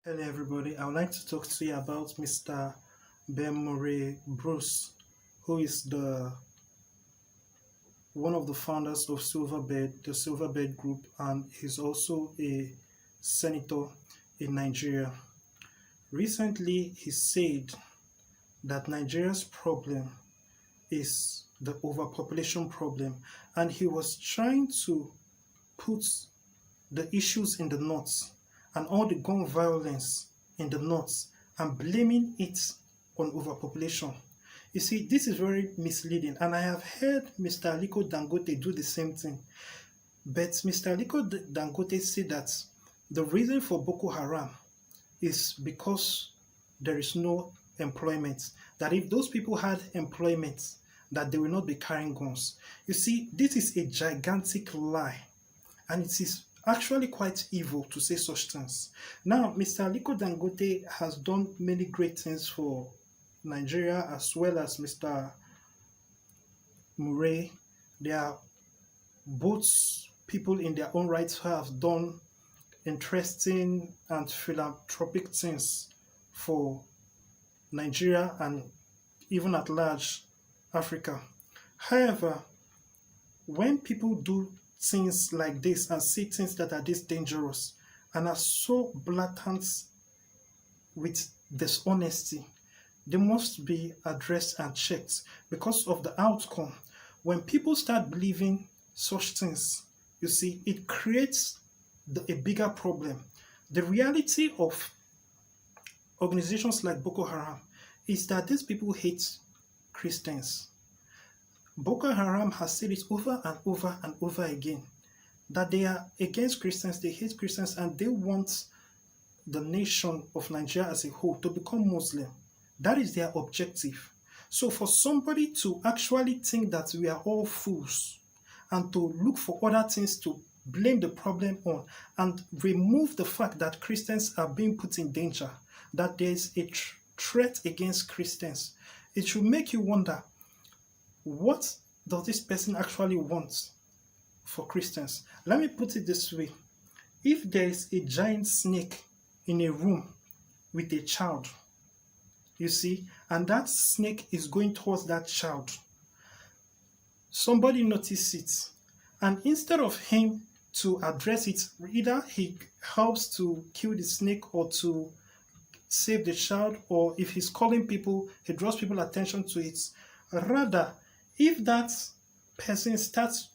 Hello, everybody. I would like to talk to you about Mr. Ben Murray Bruce, who is the one of the founders of Silverbird, the Silverbird Group, and he's also a senator in Nigeria. Recently, he said that Nigeria's problem is the overpopulation problem, and he was trying to put the issues in the north and all the gun violence in the north and blaming it on overpopulation. You see, this is very misleading, and I have heard Mr. Aliko Dangote do the same thing. But Mr. Aliko Dangote said that the reason for Boko Haram is because there is no employment. That if those people had employment, that they will not be carrying guns. You see, this is a gigantic lie, and it is actually quite evil to say such things. Now, Mr. Aliko Dangote has done many great things for Nigeria, as well as Mr. Murray. They are both people in their own right who have done interesting and philanthropic things for Nigeria and even at large Africa. However, when people do things like this and say things that are this dangerous and are so blatant with dishonesty, they must be addressed and checked because of the outcome. When people start believing such things, you see, it creates a bigger problem. The reality of organizations like Boko Haram is that these people hate Christians. Boko Haram has said it over and over and over again that they are against Christians, they hate Christians, and they want the nation of Nigeria as a whole to become Muslim. That is their objective. So for somebody to actually think that we are all fools and to look for other things to blame the problem on and remove the fact that Christians are being put in danger, that there is a threat against Christians, it should make you wonder, what does this person actually want for Christians? Let me put it this way. If there is a giant snake in a room with a child, you see, and that snake is going towards that child, somebody notices it, and instead of him to address it, either he helps to kill the snake or to save the child, or if he's calling people, he draws people's attention to it. Rather, if that person starts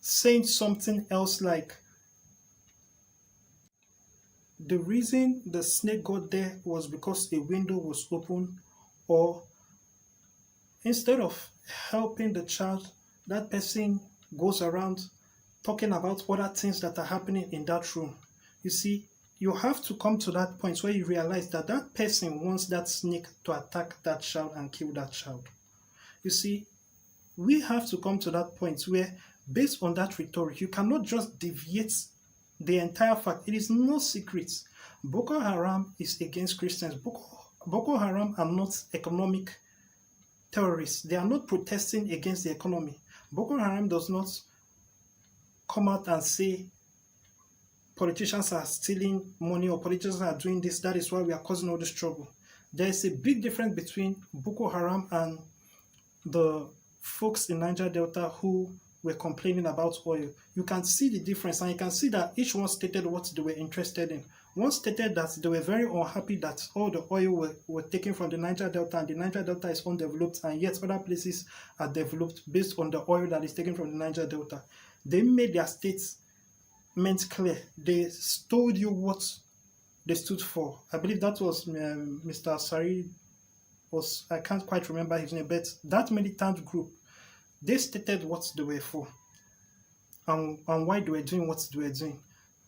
saying something else like, the reason the snake got there was because a window was open, or instead of helping the child, that person goes around talking about other things that are happening in that room. You see, you have to come to that point where you realize that that person wants that snake to attack that child and kill that child. You see, we have to come to that point where, based on that rhetoric, you cannot just deviate the entire fact. It is no secret. Boko Haram is against Christians. Boko Haram are not economic terrorists. They are not protesting against the economy. Boko Haram does not come out and say politicians are stealing money or politicians are doing this, that is why we are causing all this trouble. There is a big difference between Boko Haram and the folks in Niger Delta who were complaining about oil. You can see the difference, and you can see that each one stated what they were interested in. One stated that they were very unhappy that all the oil were taken from the Niger Delta, and the Niger Delta is undeveloped, and yet other places are developed based on the oil that is taken from the Niger Delta. They made their statement clear. They told you what they stood for. I believe that was Mr. Sari, I can't quite remember his name, but that militant group, they stated what they were for and why they were doing what they were doing.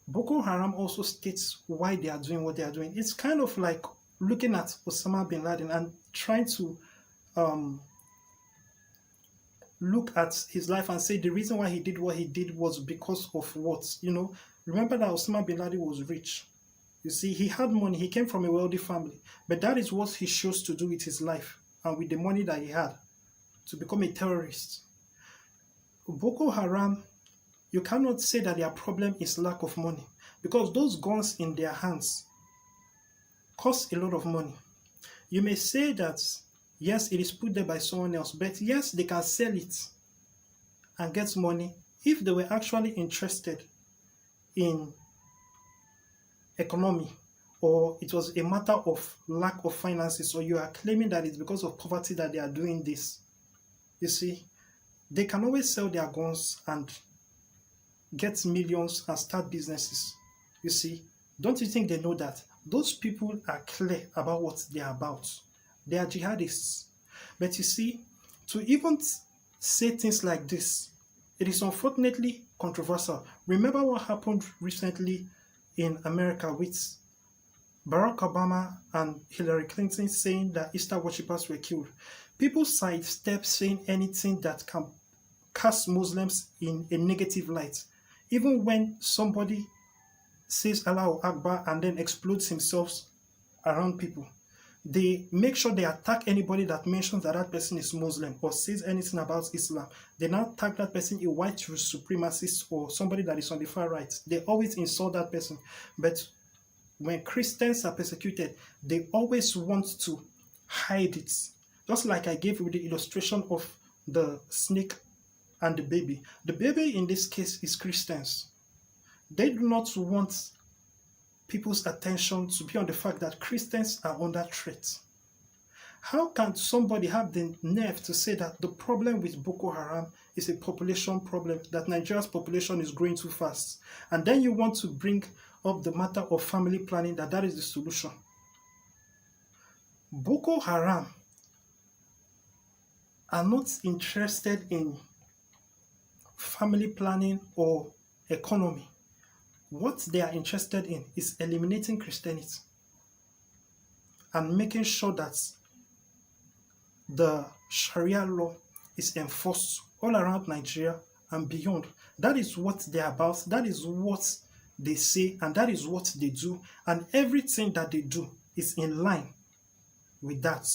Boko Haram also states why they are doing what they are doing. It's kind of like looking at Osama bin Laden and trying to look at his life and say the reason why he did what he did was because of what, remember that Osama bin Laden was rich. You see, he had money, he came from a wealthy family, but that is what he chose to do with his life and with the money that he had, to become a terrorist. Boko Haram, you cannot say that their problem is lack of money, because those guns in their hands costs a lot of money. You may say that, yes, it is put there by someone else, but yes, they can sell it and get money if they were actually interested in economy, or it was a matter of lack of finances, or you are claiming that it's because of poverty that they are doing this. You see, they can always sell their guns and get millions and start businesses. You see, don't you think they know that? Those people are clear about what they are about. They are jihadists. But you see, to even say things like this, it is unfortunately controversial. Remember what happened recently in America with Barack Obama and Hillary Clinton saying that Easter worshippers were killed. People sidestep saying anything that can cast Muslims in a negative light. Even when somebody says Allahu Akbar and then explodes himself around people, they make sure they attack anybody that mentions that that person is Muslim or says anything about Islam. They now tag that person a white supremacist or somebody that is on the far right. They always insult that person. But when Christians are persecuted, they always want to hide it. Just like I gave with the illustration of the snake and the baby. The baby in this case is Christians. They do not want people's attention to be on the fact that Christians are under threat. How can somebody have the nerve to say that the problem with Boko Haram is a population problem, that Nigeria's population is growing too fast, and then you want to bring up the matter of family planning, that is the solution? Boko Haram are not interested in family planning or economy. What they are interested in is eliminating Christianity and making sure that the Sharia law is enforced all around Nigeria and beyond. That is what they're about. That is what they say, and that is what they do. And everything that they do is in line with that.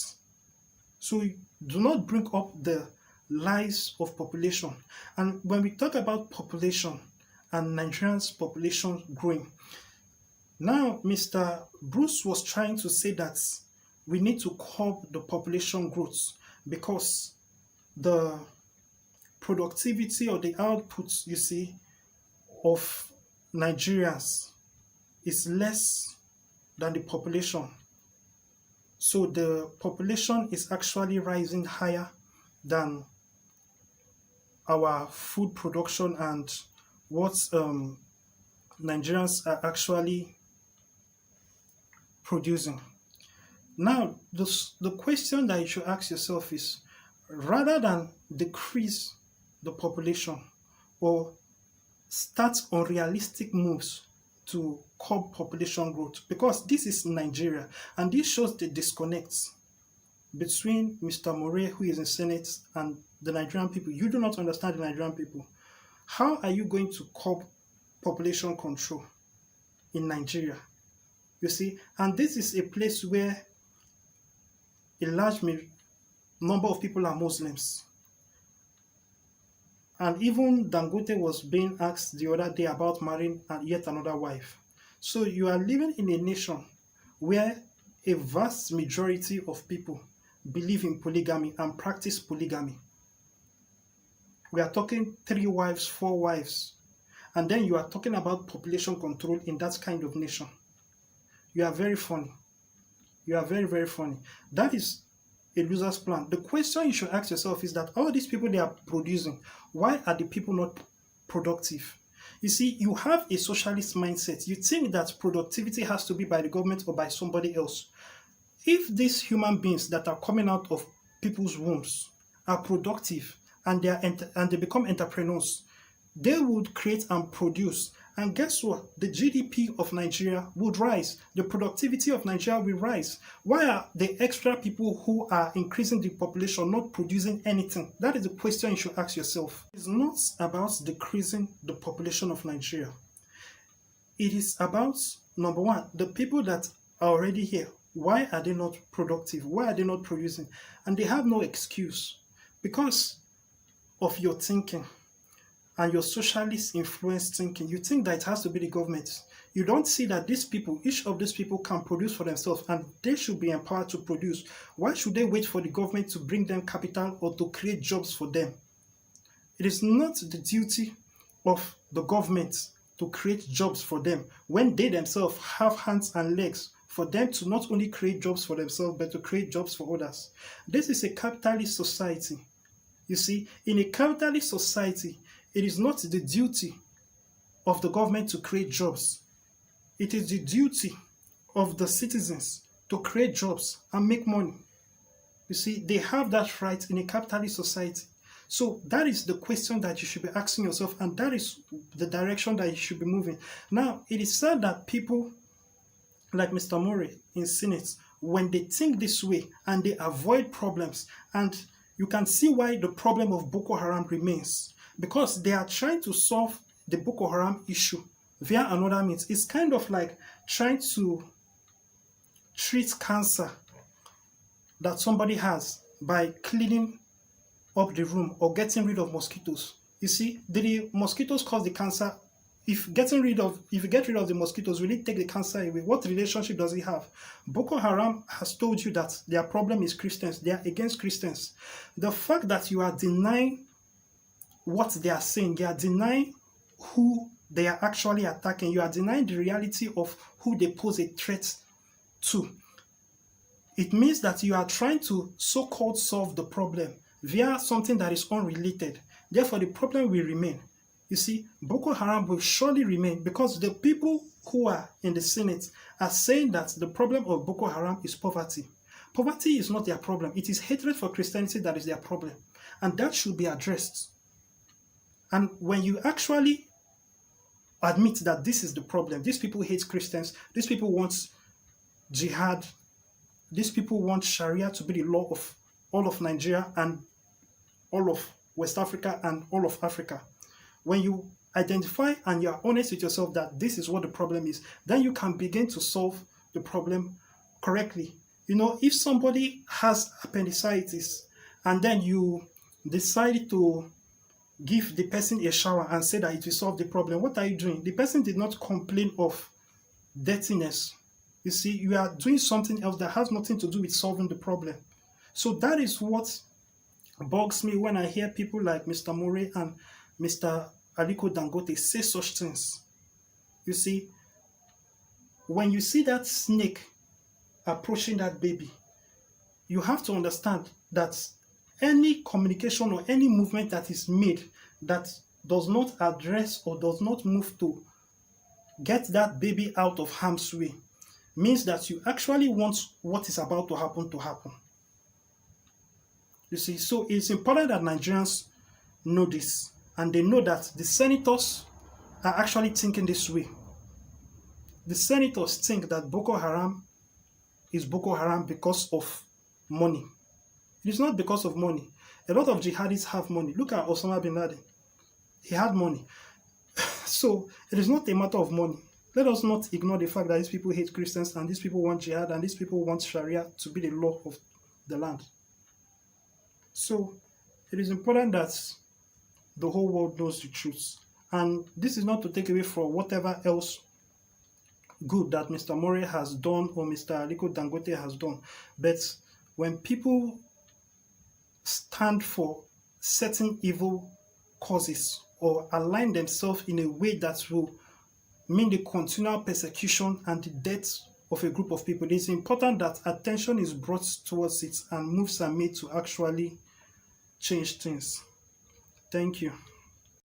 So do not bring up the lies of population. And when we talk about population and Nigerians' population growing, now Mr. Bruce was trying to say that we need to curb the population growth because the productivity or the output, you see, of Nigerians is less than the population. So the population is actually rising higher than our food production and what Nigerians are actually producing. Now, the question that you should ask yourself is, rather than decrease the population or start unrealistic moves to curb population growth, because this is Nigeria, and this shows the disconnect between Mr. More, who is in Senate, and the Nigerian people. You do not understand the Nigerian people. How are you going to curb population control in Nigeria? You see, and this is a place where a large number of people are Muslims. And even Dangote was being asked the other day about marrying yet another wife. So you are living in a nation where a vast majority of people believe in polygamy and practice polygamy. We are talking 3 wives, 4 wives. And then you are talking about population control in that kind of nation. You are very funny. You are very, very funny. That is a loser's plan. The question you should ask yourself is that all these people they are producing, why are the people not productive? You see, you have a socialist mindset. You think that productivity has to be by the government or by somebody else. If these human beings that are coming out of people's wombs are productive and they become entrepreneurs, they would create and produce. And guess what? The GDP of Nigeria would rise. The productivity of Nigeria will rise. Why are the extra people who are increasing the population not producing anything? That is the question you should ask yourself. It's not about decreasing the population of Nigeria. It is about, number one, the people that are already here. Why are they not productive? Why are they not producing? And they have no excuse because of your thinking and your socialist influenced thinking. You think that it has to be the government. You don't see that these people, each of these people can produce for themselves and they should be empowered to produce. Why should they wait for the government to bring them capital or to create jobs for them? It is not the duty of the government to create jobs for them when they themselves have hands and legs for them to not only create jobs for themselves but to create jobs for others. This is a capitalist society. You see, in a capitalist society, it is not the duty of the government to create jobs. It is the duty of the citizens to create jobs and make money. You see, they have that right in a capitalist society. So that is the question that you should be asking yourself, and that is the direction that you should be moving. Now, it is said that people like Mr. Murray in Senate, when they think this way and they avoid problems, and you can see why the problem of Boko Haram remains, because they are trying to solve the Boko Haram issue via another means. It's kind of like trying to treat cancer that somebody has by cleaning up the room or getting rid of mosquitoes. You see, the mosquitoes cause the cancer. If you get rid of the mosquitoes, will it take the cancer away? What relationship does it have? Boko Haram has told you that their problem is Christians. They are against Christians. The fact that you are denying what they are saying, they are denying who they are actually attacking, you are denying the reality of who they pose a threat to. It means that you are trying to so-called solve the problem via something that is unrelated. Therefore, the problem will remain. You see, Boko Haram will surely remain because the people who are in the Senate are saying that the problem of Boko Haram is poverty. Poverty is not their problem. It is hatred for Christianity that is their problem. And that should be addressed. And when you actually admit that this is the problem, these people hate Christians, these people want jihad, these people want Sharia to be the law of all of Nigeria and all of West Africa and all of Africa. When you identify and you are honest with yourself that this is what the problem is, then you can begin to solve the problem correctly. You know, if somebody has appendicitis and then you decide to give the person a shower and say that it will solve the problem, what are you doing? The person did not complain of dirtiness. You see, you are doing something else that has nothing to do with solving the problem. So that is what bugs me when I hear people like Mr. Murray and Mr. Aliko Dangote say such things. You see, when you see that snake approaching that baby, you have to understand that any communication or any movement that is made that does not address or does not move to get that baby out of harm's way means that you actually want what is about to happen to happen. You see, so it's important that Nigerians know this, and they know that the senators are actually thinking this way. The senators think that Boko Haram is Boko Haram because of money. It is not because of money. A lot of jihadis have money. Look at Osama bin Laden. He had money. So it is not a matter of money. Let us not ignore the fact that these people hate Christians and these people want jihad and these people want Sharia to be the law of the land. So it is important that the whole world knows the truth. And this is not to take away from whatever else good that Mr. Murray has done or Mr. Aliko Dangote has done. But when people stand for certain evil causes or align themselves in a way that will mean the continual persecution and the death of a group of people, it is important that attention is brought towards it and moves are made to actually change things. Thank you.